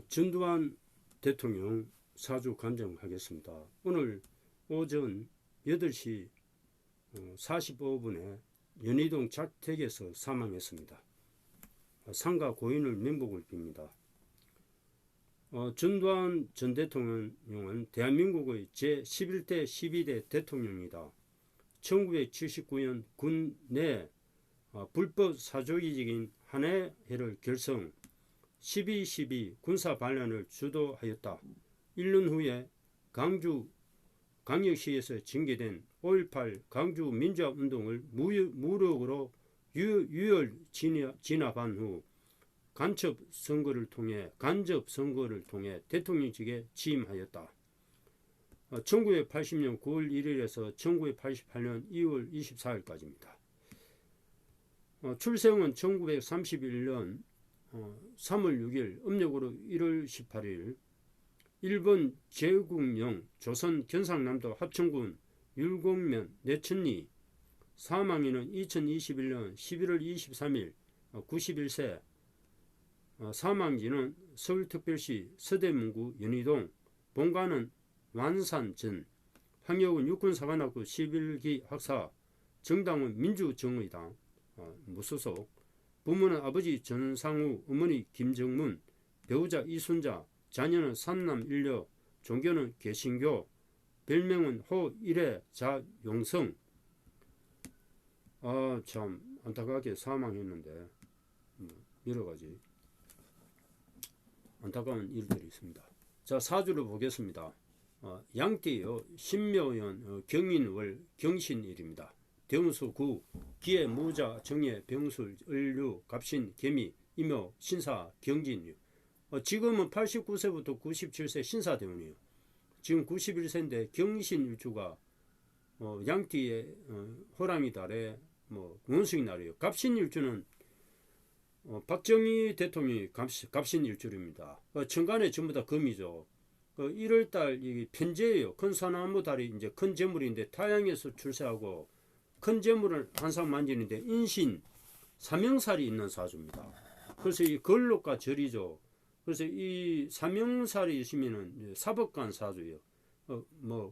전두환 대통령 사주 감정하겠습니다. 오늘 오전 8시 45분에 연희동 자택에서 사망했습니다. 상가 고인을 명복을 빕니다. 전두환 전 대통령은 대한민국의 제11대 12대 대통령이다. 1979년 군 내 불법 사조기적인 한해를 결성 12.12 군사반란을 주도하였다. 1년 후에 광주시에서 징계된 5.18 광주 민주화운동을 무력으로 유혈 진압한 후 간접 선거를 통해 대통령직에 취임하였다. 1980년 9월 1일에서 1988년 2월 24일까지입니다. 출생은 1931년 3월 6일, 음력으로 1월 18일, 일본 제국령 조선 경상남도 합천군 율곡면 내천리, 사망일은 2021년 11월 23일 91세, 사망지는 서울특별시 서대문구 연희동, 본관은 완산전, 학력은 육군사관학부 11기 학사, 정당은 민주정의당 무소속, 부모는 아버지 전상우, 어머니 김정문, 배우자 이순자, 자녀는 삼남 일녀, 종교는 개신교, 별명은 호일의 자용성. 참 안타깝게 사망했는데 여러가지 안타까운 일들이 있습니다. 자, 사주를 보겠습니다. 양띠요, 신묘연 경인월 경신일입니다. 대운수 9, 기해 무자 정예 병술 을류 갑신 개미 임묘 신사 경진이요. 지금은 89세부터 97세 신사대운이요. 지금 91세인데 경신일주가 양띠의 호랑이 달에 원숭이 날이에요. 갑신일주는 박정희 대통령이 갑신일주입니다. 천간에 전부 다 금이죠. 1월달 이 편제예요. 큰 소나무 달이 이제 큰 재물인데 타양에서 출세하고 큰 재물을 항상 만지는데 인신 사명살이 있는 사주입니다. 그래서 이 걸록과 절이죠. 그래서 이 사명살이 있으면은 사법관 사주예요.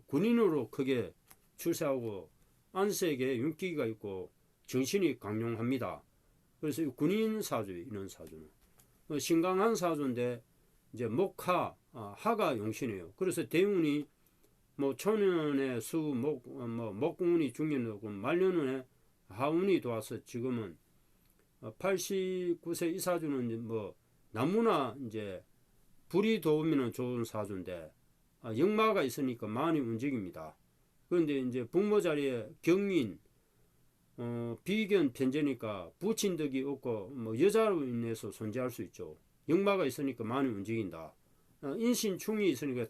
군인으로 크게 출세하고 안색에 윤기가 있고 정신이 강용합니다. 그래서 이 군인 사주예요. 이런 사주는 신강한 사주인데 이제 목하 하가 용신이에요. 그래서 대운이 초년에 수, 목운이 중년이고 말년에 하운이 도와서 지금은 89세 이 사주는 나무나 이제 불이 도우면 좋은 사주인데 역마가 있으니까 많이 움직입니다. 그런데 이제 부모 자리에 경인 비견 편제니까 부친 덕이 없고 여자로 인해서 존재할 수 있죠. 역마가 있으니까 많이 움직인다. 인신충이 있으니까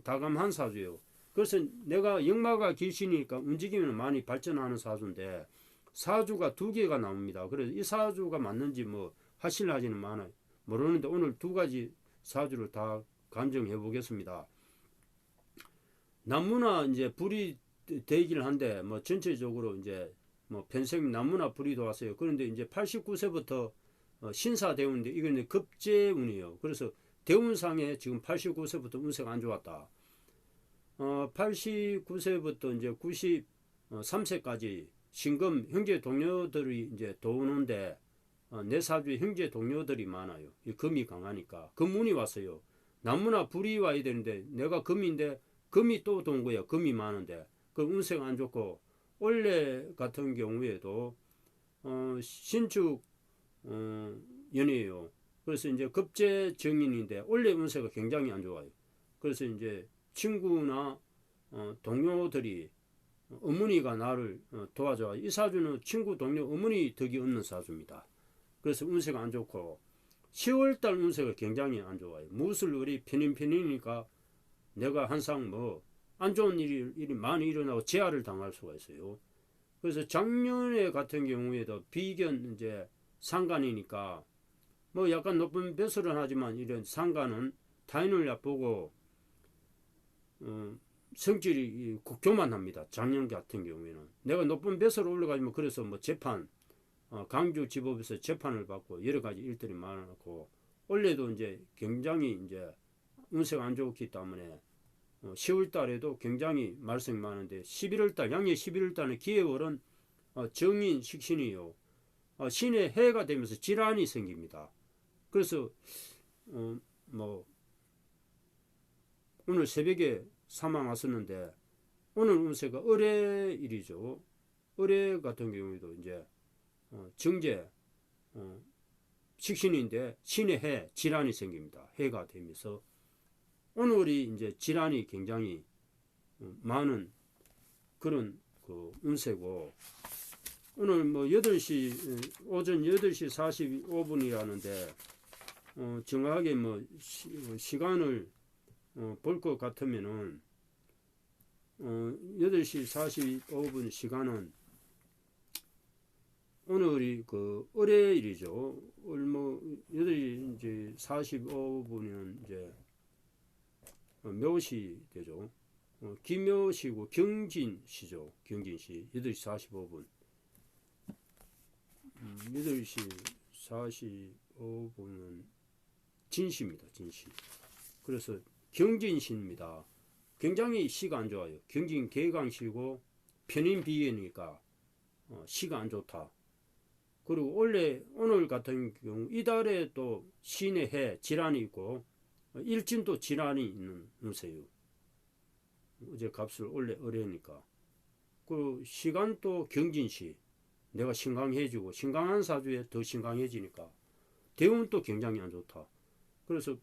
다감한 사주예요. 그래서 내가 역마가 길신이니까 움직이면 많이 발전하는 사주인데 사주가 2개가 나옵니다. 그래서 이 사주가 맞는지 하실하지는 않아요. 모르는데 오늘 2가지 사주를 다 감정해 보겠습니다. 나무나 이제 불이 되기를 한데 전체적으로 이제 편생 나무나 불이 도왔어요. 그런데 이제 89세부터 신사대운인데 이건 급제운이에요. 그래서 대운상에 지금 89세부터 운세가 안 좋았다. 89세부터 이제 93세까지 신금 형제 동료들이 이제 도우는데 내 사주에 형제 동료들이 많아요. 이 금이 강하니까 금운이 왔어요. 나무나 불이 와야 되는데 내가 금인데 금이 또 도운 거야. 금이 많은데 그 운세가 안 좋고 올해 같은 경우에도 신축 연이에요. 그래서 이제 급제 정인인데 올해 운세가 굉장히 안 좋아요. 그래서 이제 친구나 동료들이 어머니가 나를 도와줘. 이 사주는 친구, 동료, 어머니 덕이 없는 사주입니다. 그래서 운세가 안 좋고 10월달 운세가 굉장히 안 좋아요. 무술월이 편인이니까 내가 항상 안 좋은 일이 많이 일어나고 재해를 당할 수가 있어요. 그래서 작년에 같은 경우에도 비견 이제 상간이니까 약간 높은 배설은 하지만 이런 상간은 타인을 얕보고 성질이 교만합니다. 작년 같은 경우에는 내가 높은 배설을 올라가지면 그래서 재판 강주지법에서 재판을 받고 여러 가지 일들이 많았고 원래도 이제 굉장히 이제 운세가 안 좋기 때문에 10월 달에도 굉장히 말썽이 많은데 11월 달, 양력 11월 달은 기해월은 정인 식신이요. 신의 해가 되면서 질환이 생깁니다. 그래서 뭐 오늘 새벽에 사망 왔었는데 오늘 운세가 을해일이죠. 을해 같은 경우에도 이제 정제 식신인데 신의 해 질환이 생깁니다. 해가 되면서 오늘이 이제 질환이 굉장히 많은 그런 그 운세고 오늘 뭐 8시 오전 8시 45분이라는데 정확하게 뭐 시간을 볼 것 같으면은 8시 45분 시간은 오늘이 그 을해일이죠. 뭐 8시 이제 45분이면 이제 묘시 되죠. 기묘시고 경진시죠. 경진시 8시 45분 8시 45분은 진시입니다. 진시. 그래서 경진시입니다. 굉장히 시가 안 좋아요. 경진 개강시고 편인비해니까 시가 안 좋다. 그리고 원래 오늘 같은 경우 이달에 또 신의 해 질환이 있고 일진도 질환이 있는 운세요. 어제 값을 원래 어려니까. 그 시간도 경진시. 내가 신강해지고 신강한 사주에 더 신강해지니까 대운도 굉장히 안 좋다. 그래서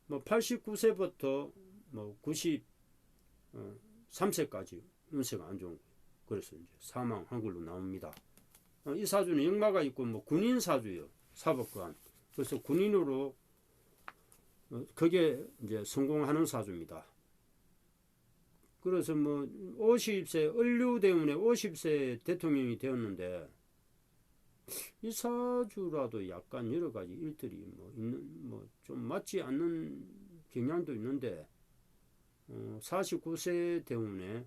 뭐 89세부터 뭐 93세까지 운세가 안 좋은 거예요. 그래서 이제 사망한 걸로 나옵니다. 이 사주는 역마가 있고 뭐 군인 사주예요. 사법관. 그래서 군인으로 그게 이제 성공하는 사주입니다. 그래서 뭐 50세 을류대운에 50세 대통령이 되었는데 이 사주라도 약간 여러 가지 일들이 뭐 있는 뭐 좀 맞지 않는 경향도 있는데 49세 대운에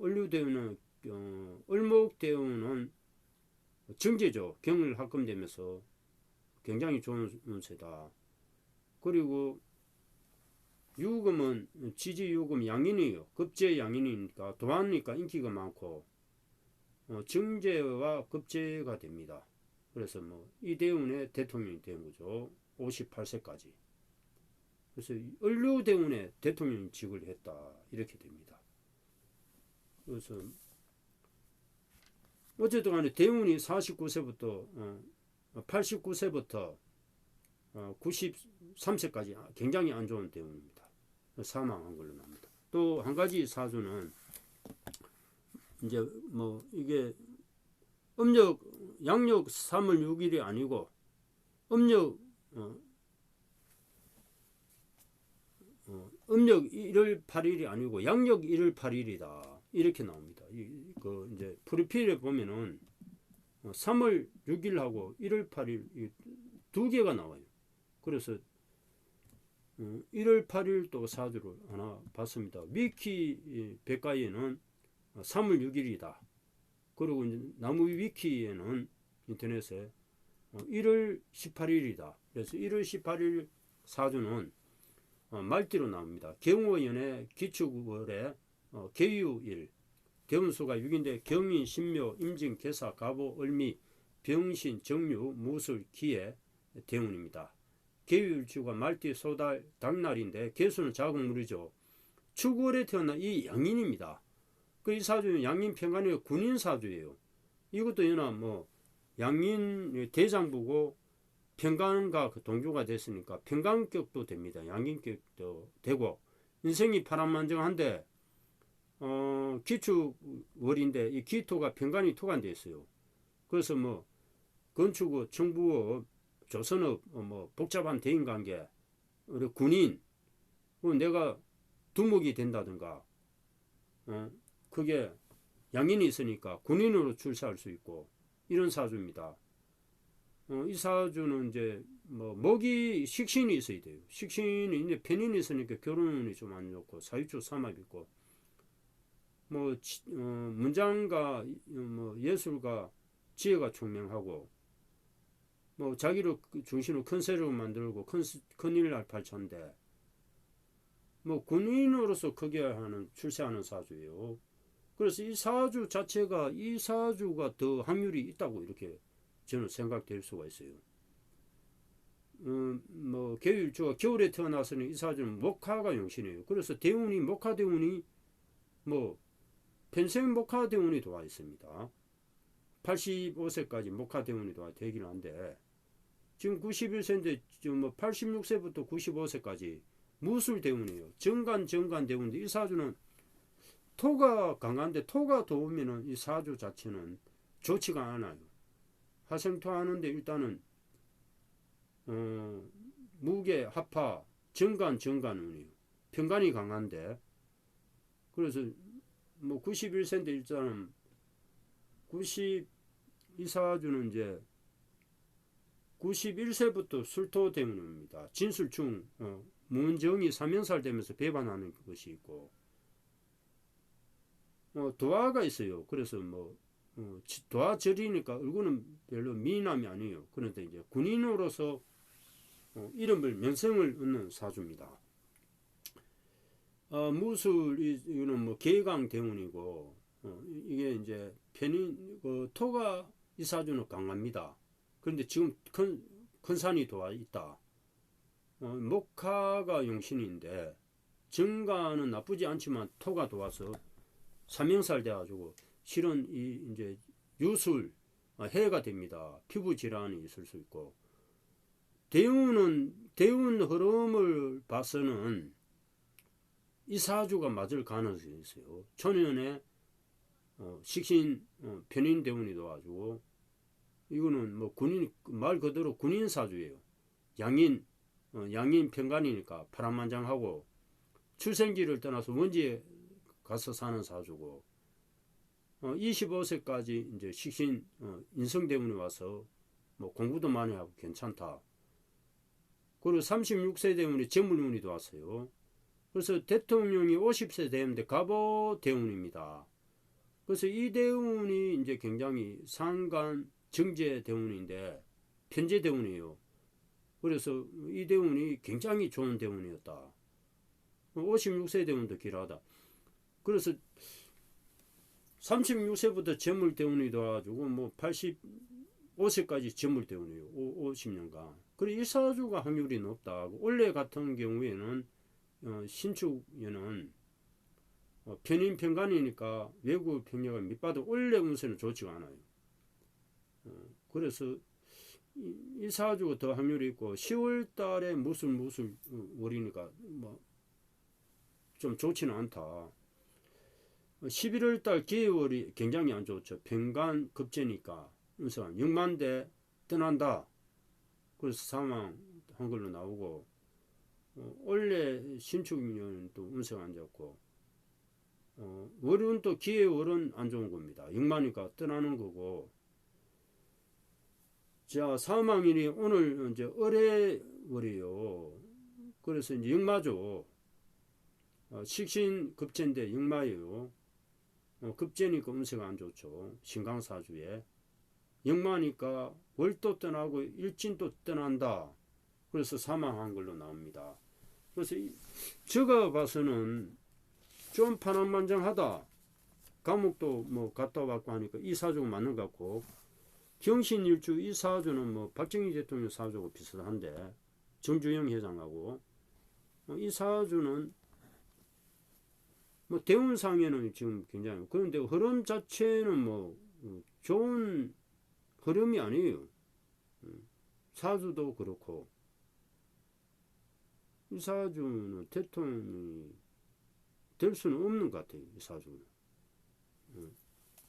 을류대운은 을목대운은 정제죠. 경을 합금되면서 굉장히 좋은 운세다. 그리고 유금은 지지유금 양인이에요. 급제 양인이니까 도안이니까 인기가 많고 정제와 급제가 됩니다. 그래서 뭐 이대운의 대통령이 된 거죠. 58세까지. 그래서 을류대운의 대통령직을 했다. 이렇게 됩니다. 그래서 어쨌든 간에 대운이 49세부터 89세부터 93세까지 굉장히 안 좋은 대운입니다. 사망한 걸로 나옵니다. 또 한 가지 사주는 이제 뭐 이게 음력 양력 3월 6일이 아니고 음력 음력 1월 8일이 아니고 양력 1월 8일이다. 이렇게 나옵니다. 그 이제 프로필에 보면은 3월 6일하고 1월 8일 두 개가 나와요. 그래서 1월 8일 또 사주를 하나 봤습니다. 위키 백과에는 3월 6일이다. 그리고 나무 위키에는 인터넷에 1월 18일이다. 그래서 1월 18일 사주는 말띠로 나옵니다. 경호연의 기축월에 계유일, 대운수가 6인데 경인, 신묘, 임진, 개사, 갑오, 을미, 병신, 정유, 무술, 기해 대운입니다. 계유일주가 말띠, 소달, 당날인데 개수는 작은 물이죠. 축월에 태어난 이 양인입니다. 이 사주는 양인 편관의 군인 사주예요. 이것도 연하 뭐 양인 대장부고 편관과 동조가 됐으니까 편관격도 됩니다. 양인격도 되고 인생이 파란만장한데 기축월인데 이 기토가 편관이 토관되어 있어요. 그래서 뭐 건축업, 정부업, 조선업, 뭐 복잡한 대인관계, 우리 군인, 내가 두목이 된다든가, 그게 양인이 있으니까 군인으로 출세할 수 있고 이런 사주입니다. 이 사주는 이제 뭐 목이 식신이 있어야 돼요. 식신이 있는데 편인이 있으니까 결혼이 좀 안 좋고 사유축 삼합 있고 뭐 문장과 뭐 예술가 지혜가 총명하고 뭐 자기를 중심으로 큰 세력을 만들고 큰일 날 팔자인데 뭐 군인으로서 크게 하는 출세하는 사주예요. 그래서 이 사주 자체가 이 사주가 더 확률이 있다고 이렇게 저는 생각될 수가 있어요. 뭐 개유일주가 겨울에 태어났으니 이 사주는 목화가 용신이에요. 그래서 대운이 목화 대운이 뭐 평생 목화 대운이 들어와 있습니다. 85세까지 목화 대운이 들어와 되긴 한데 지금 91세인데 지금 뭐 86세부터 95세까지 무술 대운이에요. 정간 대운인데 이 사주는 토가 강한데 토가 도우면은 이 사주 자체는 좋지가 않아요. 화생토 하는데 일단은 무게 합파 정간운이에요. 편간이 강한데 그래서 뭐 91세인데 일단은 이 사주는 이제 91세부터 술토 대운입니다. 진술충 문정이 3년살 되면서 배반하는 것이 있고 도화가 있어요. 그래서 뭐 도화절이니까 얼굴은 별로 미남이 아니에요. 그런데 이제 군인으로서 이름을 명성을 얻는 사주입니다. 무술이는 뭐 계강 대운이고 이게 이제 토가 이 사주는 강합니다. 그런데 지금 큰 산이 도와 있다. 목화가 용신인데 정가는 나쁘지 않지만 토가 도와서 삼형살 돼가지고 실은 이제 유술 해가 됩니다. 피부 질환이 있을 수 있고 대운 흐름을 봐서는 이 사주가 맞을 가능성이 있어요. 초년에 식신 편인 대운이 돼가지고 이거는 뭐 말 그대로 군인 사주예요. 양인 편간이니까 파란만장하고 출생지를 떠나서 원지에 가서 사는 사주고 25세까지 이제 식신 인성 대운이 와서 뭐 공부도 많이 하고 괜찮다. 그리고 36세 대운이 재물운이 들어왔어요. 그래서 대통령이 50세 되는데 갑오 대운입니다. 그래서 이 대운이 이제 굉장히 상간 정제 대운인데 편제 대운이에요. 그래서 이 대운이 굉장히 좋은 대운이었다. 56세 대운도 길하다. 그래서 36세부터 재물 대운이 돼가지고 뭐 85세까지 재물 대운이에요. 50년간. 그리고 이 사주가 확률이 높다. 원래 같은 경우에는 신축에는 편인 편간이니까 외국 평야가 밑바닥 원래 운세는 좋지가 않아요. 그래서 이 사주가 더 확률이 있고 10월 달에 무술 월이니까 뭐 좀 좋지는 않다. 11월 달 기해월이 굉장히 안 좋죠. 편간 급제니까 운세가 6만대 떠난다. 그래서 사망한 걸로 나오고 원래 신축년 또 운세가 안 좋고 월은 또 기해월은 안 좋은 겁니다. 6만이니까 떠나는 거고 자 사망일이 오늘 이제 을해월이요. 그래서 이제 역마죠. 식신 급제인데 역마예요. 급제니까 운세가 안 좋죠. 신강사주에 역마니까 월도 떠나고 일진도 떠난다. 그래서 사망한 걸로 나옵니다. 그래서 제가 봐서는 좀 파란만장하다. 감옥도 뭐 갔다 왔고 하니까 이 사주가 맞는 것 같고 경신일주 이 사주는 뭐 박정희 대통령 사주하고 비슷한데 정주영 회장하고 이 사주는 뭐 대운상에는 지금 굉장히 그런데 흐름 자체는 뭐 좋은 흐름이 아니에요. 사주도 그렇고 이 사주는 대통령이 될 수는 없는 것 같아요. 이 사주는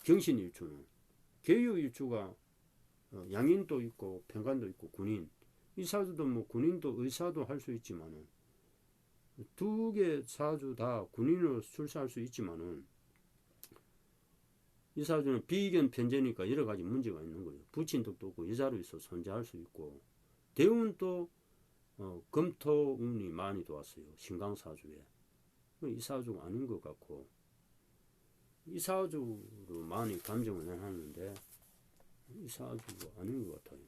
경신일주는 개유일주가 양인도 있고 편간도 있고 군인 이 사주도 뭐 군인도 의사도 할 수 있지만은 두 개 사주 다 군인으로 출세할 수 있지만은 이 사주는 비견 편제니까 여러 가지 문제가 있는 거예요. 부친덕도 없고 여자로 있어 손자할 수 있고 대운도 금토운이 많이 들어왔어요. 신강사주에 이 사주가 아닌 것 같고 이 사주로 많이 감정을 하는데 이 사주가 아닌 것 같아요.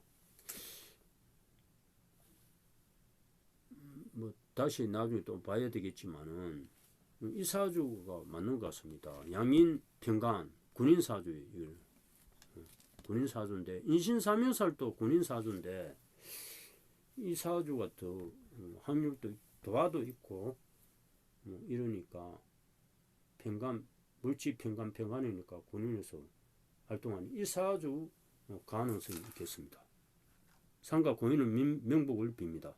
뭐 다시 나중에 또 봐야 되겠지만은 이 사주가 맞는 것 같습니다. 양인 평간 군인 사주예요. 군인 사주인데 인신사명살도 군인 사주인데 이 사주가 더 확률도 도화도 있고 뭐 이러니까 평간 물지 평간 평간이니까 군인에서 활동하는 이 사주 가능성이 있겠습니다. 상가 고인은 명복을 빕니다.